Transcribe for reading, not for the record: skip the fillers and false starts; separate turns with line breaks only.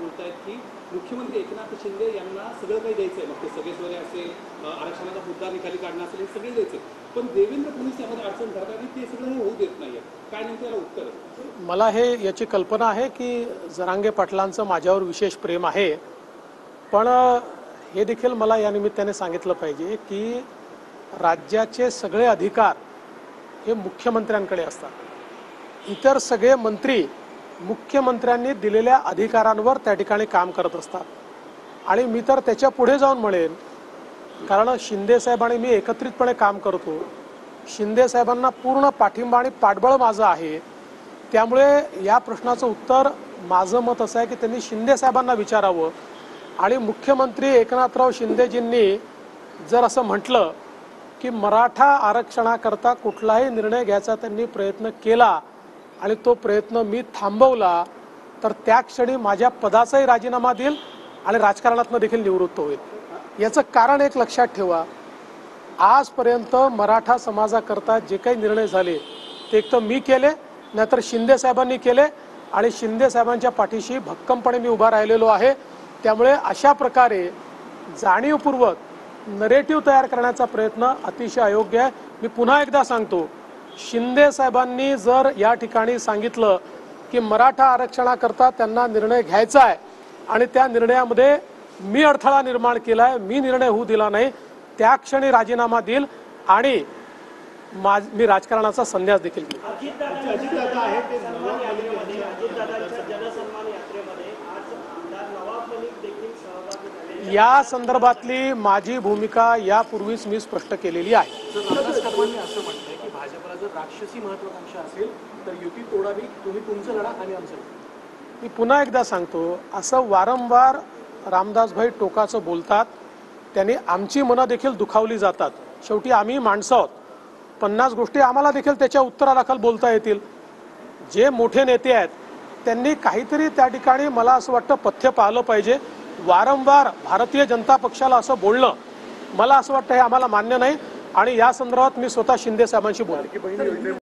बोलतायत की मुख्यमंत्री एकनाथ शिंदे यांना सगळं काही द्यायचं आहे, मग ते सगळेश्वरी असेल, आरक्षणाचा मुद्दा निकाली काढणं असेल, हे सगळे द्यायचे, पण देवेंद्र फडणवीस यामध्ये अडचण करतात आणि ते सगळं होऊ देत नाहीये. काय नेमकं याला उत्तर?
मला हे याची कल्पना आहे की जरांगे पाटलांचं माझ्यावर विशेष प्रेम आहे, पण हे देखील मला या निमित्ताने सांगितलं पाहिजे की राज्याचे सगळे अधिकार हे मुख्यमंत्र्यांकडे असतात. इतर सगळे मंत्री मुख्यमंत्र्यांनी दिलेल्या अधिकारांवर त्या ठिकाणी काम करत असतात. आणि मी तर त्याच्या पुढे जाऊन म्हणेन, कारण शिंदे साहेब आणि मी एकत्रितपणे काम करतो. शिंदे साहेबांना पूर्ण पाठिंबा आणि पाठबळ माझं आहे. त्यामुळे या प्रश्नाचं उत्तर माझं मत असं आहे की त्यांनी शिंदे साहेबांना विचारावं. आणि मुख्यमंत्री एकनाथराव शिंदेजींनी जर असं म्हटलं की मराठा आरक्षणाकरता कुठलाही निर्णय घ्यायचा त्यांनी प्रयत्न केला आणि तो प्रयत्न मी थांबवला, तर त्या क्षणी माझ्या पदाचाही राजीनामा देईल आणि राजकारणातून देखील निवृत्त होईल. याचं कारण एक लक्षात ठेवा, आजपर्यंत मराठा समाजाकरता जे काही निर्णय झाले ते एक तर मी केले, नाहीतर शिंदे साहेबांनी केले, आणि शिंदे साहेबांच्या पाठीशी भक्कमपणे मी उभा राहिलेलो आहे. त्यामुळे अशा प्रकारे जाणीवपूर्वक नरेटिव्ह तयार करण्याचा प्रयत्न अतिशय अयोग्य आहे. मी पुन्हा एकदा सांगतो, शिंदे साहेबांनी जर या ठिकाणी सांगितलं की मराठा आरक्षणाकरता त्यांना निर्णय घ्यायचा आहे आणि त्या निर्णयामध्ये मी अडथळा निर्माण केला आहे, मी निर्णय होऊ दिला नाही, त्या क्षणी राजीनामा देईल आणि मी राजकारणाचा संन्यास देखील घेईल. या संदर्भातली माझी भूमिका यापूर्वीच मी स्पष्ट केलेली आहे.
असं म्हणतंय की भाजपला जर राक्षसी महत्वाकांक्षा असेल तर युती तोडावी, तुम्ही तुमचं लढा आणि आमचं.
मी पुन्हा एकदा सांगतो, असं वारंवार रामदासभाई टोकाचं बोलतात, त्यांनी आमची मनं देखील दुखावली जातात. शेवटी आम्ही माणसं आहोत, 50 गोष्टी आम्हाला देखील त्याच्या उत्तरादाखल बोलता येतील. जे मोठे नेते आहेत त्यांनी काहीतरी त्या ठिकाणी मला असं वाटतं पथ्य पाळलं पाहिजे. वारंवार भारतीय जनता पक्षाला असं बोलणं मला असं वाटतं हे आम्हाला मान्य नाही, आणि या संदर्भात मी स्वतः शिंदे साहेबांशी बोलतो.